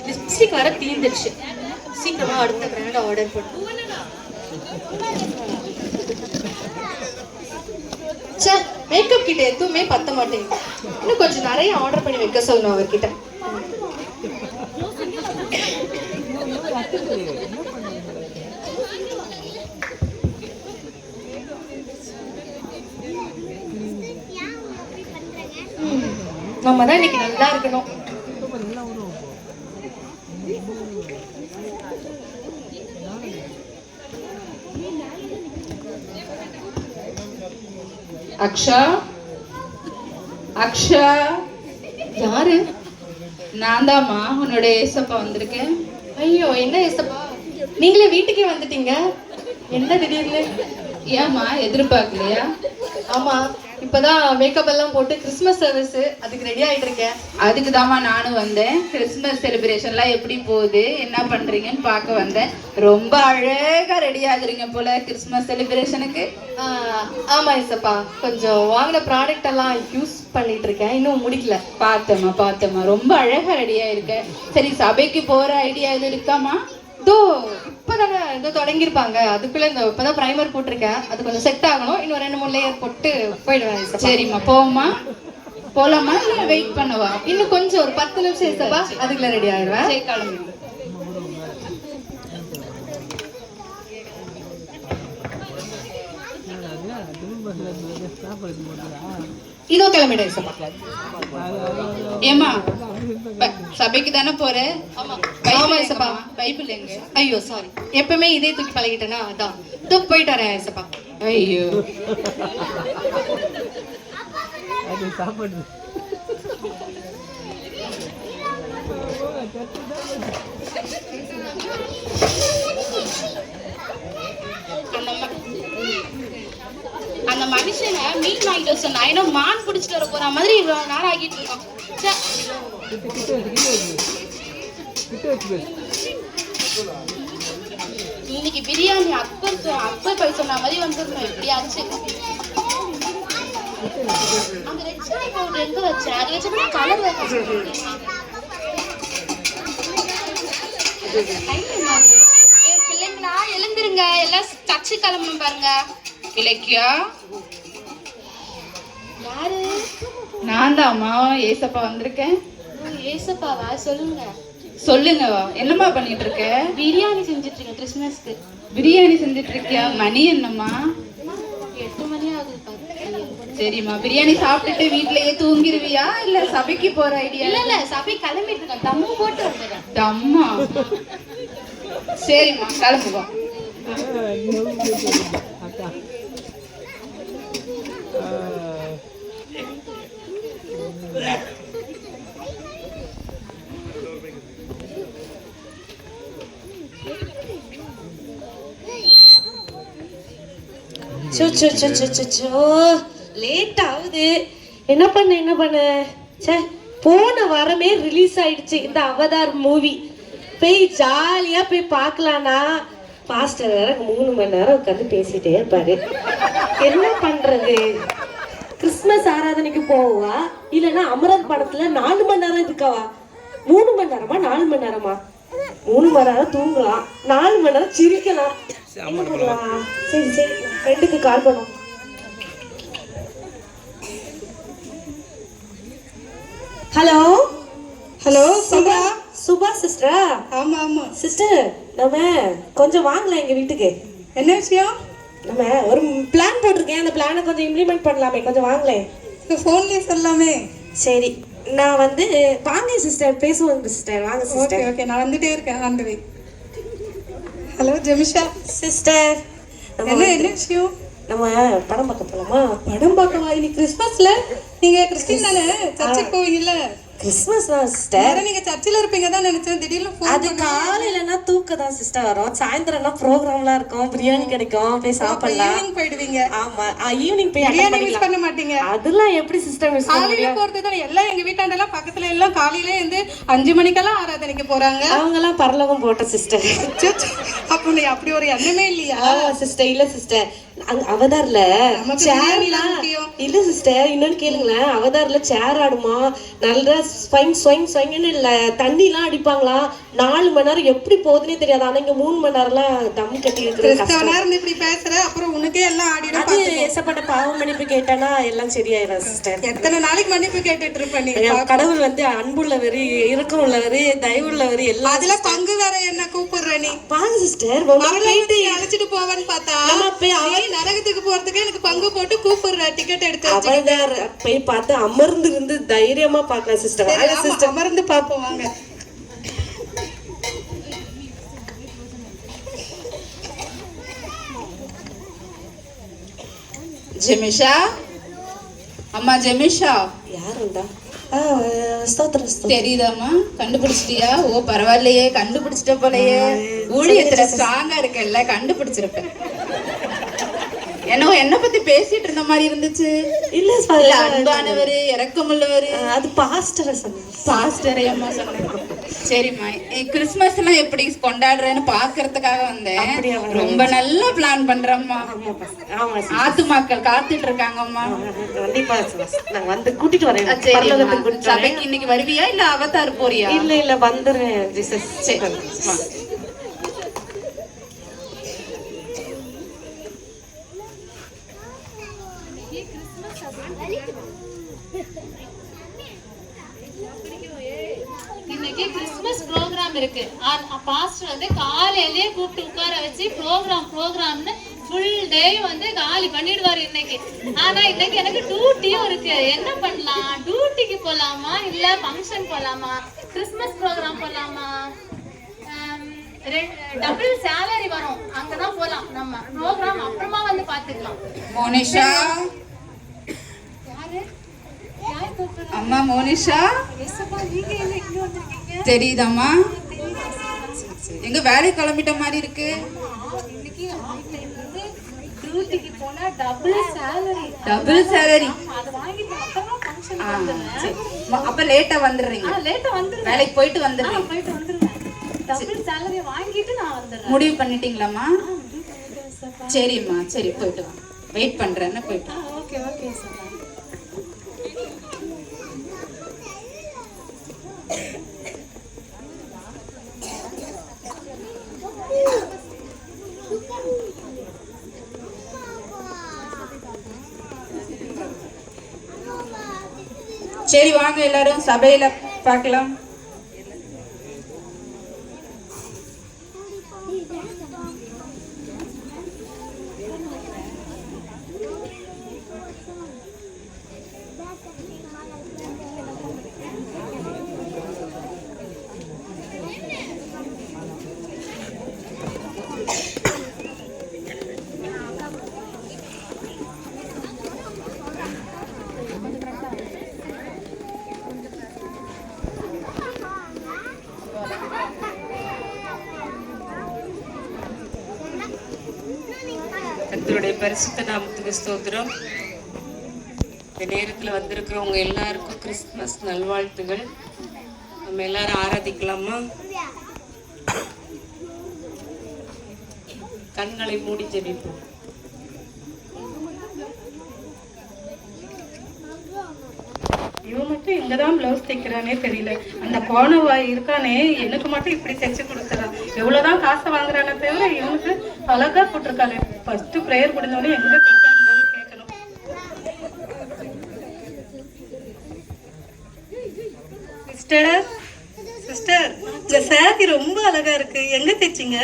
Lipstick வர தீந்துருச்சு. சீக்கிரமா அடுத்த பிராண்ட் ஆர்டர் பண்ணு. மேக்கப் கிட்ட எதுவுமே பத்த மாட்டேங்குது. இன்னும் கொஞ்சம் நிறைய ஆர்டர் பண்ணி வைக்க சொல்லணும் அவர்கிட்ட. நம்ம தான் இன்னைக்கு நல்லா இருக்கணும். அக்ஷா, அக்ஷா. யாரு? நான் தாம்மா, உன்னோட ஏசப்பா வந்திருக்கேன். ஐயோ, என்ன ஏசப்பா, நீங்களே வீட்டுக்கே வந்துட்டீங்க? என்ன திடீர்னு? ஏம்மா, எதிர்பார்க்கலையா? ஆமா, இப்பதான் மேக்கப் எல்லாம் போட்டு கிறிஸ்மஸ் சர்வீஸ் அதுக்கு ரெடி ஆயிட்டு இருக்கேன். அதுக்கு தாம்மா நானும் வந்தேன். கிறிஸ்மஸ் செலிப்ரேஷன்லாம் எப்படி போகுது, என்ன பண்றீங்கன்னு பார்க்க வந்தேன். ரொம்ப அழகா ரெடி ஆகுறீங்க போல கிறிஸ்மஸ் செலிப்ரேஷனுக்கு. ஆமா ஏசப்பா, கொஞ்சம் வாங்கின ப்ராடக்ட் எல்லாம் யூஸ் பண்ணிட்டு இருக்கேன், இன்னும் முடிக்கல. பார்த்தம்மா ரொம்ப அழகா ரெடியா இருக்க. சரி, சபைக்கு போற ஐடியா எதுவும் இருக்காமா? இப்பதானே ஏதோ தொடங்கிருப்பாங்க, அதுக்குள்ள இந்த இப்பதான் பிரைமர் போட்டிருக்கேன், அது கொஞ்சம் செட் ஆகணும். இன்னும் 2-3 லேயர் போட்டு போயிடுவேன். சரிம்மா, போமா போலாமா இல்ல வெயிட் பண்ணவா? இன்னும் கொஞ்சம் ஒரு 10 நிமிஷம் ஏசப்பா, அதுக்குள்ள ரெடி ஆயிடுவேன். சரி, கிளம்பி. இதோ கிளம்பிடுவேன் ஏசப்பா. ஏமா, சபைக்கு தானே போற? ஆமா ஏசப்பா. பைபிள் எங்க? ஐயோ சாரி, எப்பவுமே இதே தூக்கி பழகிட்டேன்னா அதான் தூக்கி போயிட்டு வரேன் ஏசப்பா. ஐயோ, அந்த மனுஷனை மீன் வாங்கிட்டு வர சொன்னா, ஏன்னா மான் பிடிச்சிட்டு வர போற மாதிரி இவ்வளவு நேரம் ஆகிட்டு இருக்கோம். இன்னைக்கு பிரியாணி அப்பர் போய் சொன்ன மாதிரி வந்துடணும் எப்படியாச்சு. அந்த ரெட் சில்லி பவுடர் எங்க வச்சேன்? அது வச்சா கலர் பிள்ளைங்களா எழுந்துருங்க, எல்லாம் சர்ச்சு கிளம்பணும் பாருங்க. இலக்கியா, யாரு? நான் தாம்மா, ஏசப்பா வந்திருக்கேன். ஏசப்பாவா? சொல்லுங்க. சொல்லுங்கவா, என்னம்மா பண்ணிட்டு இருக்க? பிரியாணி செஞ்சுட்டு இருக்கேன் கிறிஸ்மஸ்க்கு. பிரியாணி செஞ்சுட்டு இருக்கியா? மணி என்னம்மா? 8 மணி ஆகுது. சரிம்மா, பிரியாணி சாப்பிட்டுட்டு வீட்லயே தூங்கிருவியா இல்ல சபைக்கு போற ஐடியா? இல்ல, சபை கிளம்பிட்டு இருக்கேன். தம்மு போட்டு வந்துடுறேன். தம்மா? சரிம்மா, கிளம்புவா. லேட் ஆகுது. என்ன பண்ண சே, போன வாரமே ரிலீஸ் ஆயிடுச்சு இந்த அவதார் மூவி. போய் ஜாலியா போய் பார்க்கலானா, பாஸ்டர் வேற 3 மணி நேரம் உட்காந்து பேசிட்டே இருப்பாரு. என்ன பண்றது? கிறிஸ்மஸ் ஆராதனைக்கு போவா, இல்லைன்னா அமரன் படத்துல 4 மணி நேரம் இருக்கவா? 3 மணி நேரமா 4 மணி நேரமா? 3 மணி நேரம் தூங்கலாம், 4 மணி நேரம் சிரிக்கலாம். சரி ஃப்ரெண்டுக்கு கால் பண்ணும். ஹலோ சுபா சிஸ்டரா? ஆமா சிஸ்டர், நம்ம கொஞ்சம் வாங்கலாம் எங்க வீட்டுக்கு. என்ன விஷயம்? நம்ம ஒரு பிளான் போட்டிருக்கேன், அந்த பிளானை கொஞ்சம் இம்ப்ளிமெண்ட் பண்ணலாமே, கொஞ்சம் வாங்கலேன். ஃபோன்லயே சொல்லலாமே. சரி, நான் வாங்க சிஸ்டர், பேசுவோம் சிஸ்டர். வாங்க சிஸ்டர். ஓகே, நான் வந்துட்டே இருக்கேன். ஆண்டவே. ஹலோ ஜெமிஷா சிஸ்டர், என்ன விஷயம்? நம்ம படம் பார்க்க போலாமா? படம் பார்க்கவா? இன்னைக்கு கிறிஸ்மஸ்ல? நீங்க கிறிஸ்டின் தானே? சர்ச்சுக்கு போவீங்கல்ல? கிறிஸ்மஸ் தான் சிஸ்டர். நீங்க சர்ச்சில் இருப்பீங்க தான் நினைச்சேன். திடீர்னு அது காலையிலனா தூக்க தான் சிஸ்டர் வரும், சாயந்தரம்னா ப்ரோக்ராம்லாம் இருக்கும், பிரியாணி கிடைக்கும், போய் சாப்பிடலாம். ஈவினிங் போயிடுவீங்க? ஆமா, ஈவினிங் போய் பிரியாணி மிஸ் பண்ண மாட்டீங்க. அதெல்லாம் எப்படி சிஸ்டர் மிஸ் பண்ண காலையில போறது தான். எல்லாம் எங்க வீட்டாண்டெல்லாம் பக்கத்துல எல்லாம் காலையில இருந்து 5 மணிக்கெல்லாம் ஆராதனைக்கு போறாங்க. அவங்க எல்லாம் பரலோகம் போட்ட சிஸ்டர். அப்போ நீ அப்படி ஒரு எண்ணமே இல்லையா? சிஸ்டர் இல்ல சிஸ்டர், அவதார்ல நமக்கு சேர் பிரியாணி தான் முக்கியம். இல்ல சிஸ்டர் இன்னொன்னு கேளுங்களேன். அவதார்ல சேர் ஆடுமா, நல்லா ஸ்வைங் இல்ல தண்ணி எல்லாம் அடிப்பாங்களா. 4 மணி நேரம் எப்படி போகுதுன்னே தெரியாது. ஆனா இங்க 3 மணி நேரம்லாம் தம் கட்டி இருக்கிறது கிறிஸ்தவனா இருந்து இப்படி பேசுற, அப்புறம் உனக்கே எல்லாம் ஆடிடும். அது ஏசப்பட்ட பாவ மன்னிப்பு கேட்டானா எல்லாம் சரியாயிரும் சிஸ்டர். எத்தனை நாளைக்கு மன்னிப்பு கேட்டுட்டு இருப்ப நீ? கடவுள் வந்து அன்புள்ளவர், இரக்கம் உள்ளவர், தயவுள்ளவர் எல்லாம். அதுல பங்கு வேற என்ன கூப்பிடுற நீ? பாங்க சிஸ்டர் அழைச்சிட்டு போவேன்னு பார்த்தா நீ நரகத்துக்கு போறதுக்கு எனக்கு பங்கு போட்டு கூப்பிடுற டிக்கெட் எடுத்து அவதார் போய் பார்த்து அமர்ந்து இருந்து தைரியமா பார்க்கலாம் சிஸ்டர். சிஸ்டர் அமர்ந்து பாப்போம் வாங்க. ஜெமிஷா, அம்மா ஜெமிஷா யாருண்டா? ஸ்தோத்திரம். தெரியுதாம்மா? கண்டுபிடிச்சிட்டியா? ஓ பரவாயில்லையே, கண்டுபிடிச்சிட்ட போலயே. ஊழியத்துல ஸ்ட்ராங்கா இருக்கல்ல, கண்டுபிடிச்சிருப்பேன். என்ன பத்தி பேசிட்டு இருந்த மாதிரி இருந்துச்சு. இல்ல அன்பானவரு, இரக்கமுள்ளவரு. அது பாஸ்டர் சொன்னாங்க. பாஸ்டர் அம்மா சொன்னாங்க. சரிம்மா, கிறிஸ்மஸ் எல்லாம் எப்படி கொண்டாடுறேன்னு பாக்குறதுக்காக வந்தேன். ரொம்ப நல்லா பிளான் பண்றேம்மா. ஆத்துமாக்கள் காத்துட்டு இருக்காங்கம்மா. கண்டிப்பா நான் வந்து கூட்டிட்டு வரேன். சபைக்கு இன்னைக்கு வருவியா இல்ல அவதார் போறியா? இல்ல வந்துடுறேன். இன்னைக்கு கிறிஸ்மஸ் ப்ரோக்ராம் இருக்கு. பாஸ்டர் வந்து காலையிலேயே கூப்பிட்டு உட்கார வச்சு ப்ரோக்ராம்னு ஃபுல் டே வந்து காலி பண்ணிடுவாரு இன்னைக்கு. ஆனா இன்னைக்கு எனக்கு டியூட்டியும் இருக்கு. என்ன பண்ணலாம்? டியூட்டிக்கு போலாமா இல்ல ஃபங்க்ஷன் போலாமா, கிறிஸ்மஸ் ப்ரோக்ராம் போலாமா? டபுள் சேலரி வரும், அங்கதான் போலாம். நம்ம ப்ரோக்ராம் அப்புறமா வந்து பாத்துக்கலாம். மோனிஷா, அம்மா மோனிஷா தெரியுதாம்மா? எங்க வேலை கிளம்பிட்ட மாதிரி இருக்கு. டபுள் சேலரி அப்ப லேட்டா வந்துடுறீங்க. வேலைக்கு போயிட்டு வந்துடுறீங்க. முடிவு பண்ணிட்டீங்களாம்மா? சரிம்மா, சரி போயிட்டு வாங்க. வெயிட் பண்றேன்னு போயிட்டு. சரி வாங்க எல்லாரும் சபையில பார்க்கலாம். கர்த்தருடைய பரிசுத்த நாமத்துக்கு ஸ்தோத்திரம். இந்த நேரத்தில் வந்திருக்கிறவங்க எல்லாருக்கும் கிறிஸ்துமஸ் நல்வாழ்த்துகள். நம்ம எல்லாரும் ஆராதிக்கலாமா? கண்களை மூடி ஜெபிப்போம். இவன் மட்டும் எங்கதான் பிளவுஸ் தைக்கிறானே தெரியல. அந்த கோணவாய் இருக்கானே, எனக்கு மட்டும் இப்படி தைச்சு கொடுத்துறான். எவ்வளவுதான் காசை வாங்குறானே தவிர இவனுக்கு அழகா போட்டிருக்கானே. ஃபர்ஸ்ட் ப்ரேயர் முடிஞ்சோடனே எங்க தைச்சான்னு கேட்கணும். சிஸ்டர் சிஸ்டர், இந்த சாரி ரொம்ப அழகா இருக்கு. எங்க தைச்சிங்க?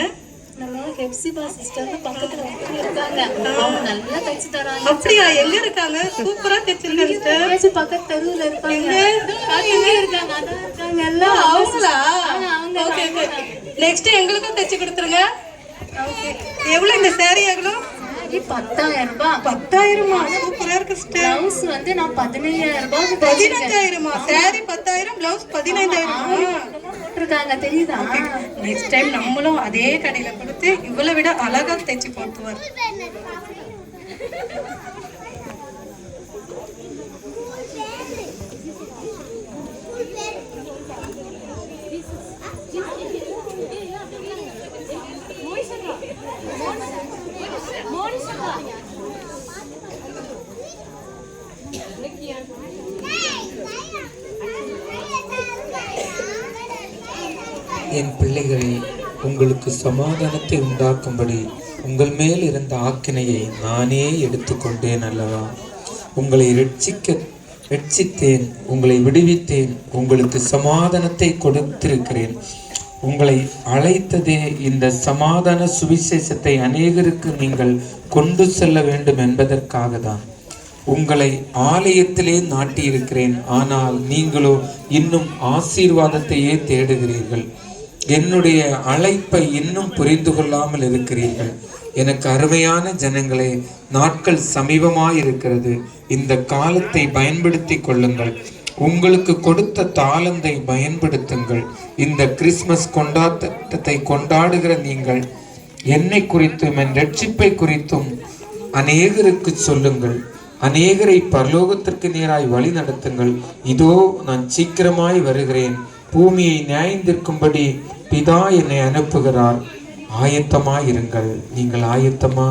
அப்படியா? எங்க இருக்காங்க? சூப்பரா தைச்சிருக்காங்க. பக்கத்து தெருவுல இருப்பாங்க. அவங்களா? நெக்ஸ்ட் எங்களுக்கும் தைச்சு கொடுத்துருங்க. எவ்வளவு இந்த சாரி? எவ்வளவு? 10,000 ரூபாய். 10,000? சூப்பரா இருக்கு சிஸ்டர். பிளவுஸ் வந்து நான் 15,000 ரூபாய். 15,000? சாரி 10,000, பிளவுஸ் 15,000 போட்டிருக்காங்க, தெரியுதா? நெக்ஸ்ட் டைம் நம்மளும் அதே கடையில கொடுத்து இவ்வளவு விட அழகா தைச்சு போட்டுவார். மோனிஷா என் பிள்ளைகளே, உங்களுக்கு சமாதானத்தை உண்டாக்கும்படி உங்கள் மேல் இருந்த ஆக்கினையை நானே எடுத்துக்கொண்டேன் அல்லவா? உங்களை ரட்சித்தேன், உங்களை விடுவித்தேன், உங்களுக்கு சமாதானத்தை கொடுத்திருக்கிறேன். உங்களை அழைத்ததே இந்த சமாதான சுவிசேஷத்தை அநேகருக்கு நீங்கள் கொண்டு செல்ல வேண்டும் என்பதற்காக தான். உங்களை ஆலயத்திலே நாட்டியிருக்கிறேன். ஆனால் நீங்களோ இன்னும் ஆசீர்வாதத்தையே தேடுகிறீர்கள். என்னுடைய அழைப்பை இன்னும் புரிந்து கொள்ளாமல் இருக்கிறீர்கள். எனக்கு அருமையான ஜனங்களே, நாட்கள் சமீபமாயிருக்கிறது. இந்த காலத்தை பயன்படுத்தி கொள்ளுங்கள். உங்களுக்கு கொடுத்த தாளந்தை பயன்படுத்துங்கள். இந்த கிறிஸ்மஸ் கொண்டாட்டத்தை கொண்டாடுகிற நீங்கள் என்னை குறித்தும் என் ரட்சிப்பை குறித்தும் அநேகருக்கு சொல்லுங்கள். அநேகரை பரலோகத்திற்கு நேராய் வழி நடத்துங்கள். இதோ நான் சீக்கிரமாய் வருகிறேன். பூமியை நியாயந்திருக்கும்படி பிதா என்னை அனுப்புகிறார். ஆயத்தமாயிருங்கள். நீங்கள் ஆயத்தமா?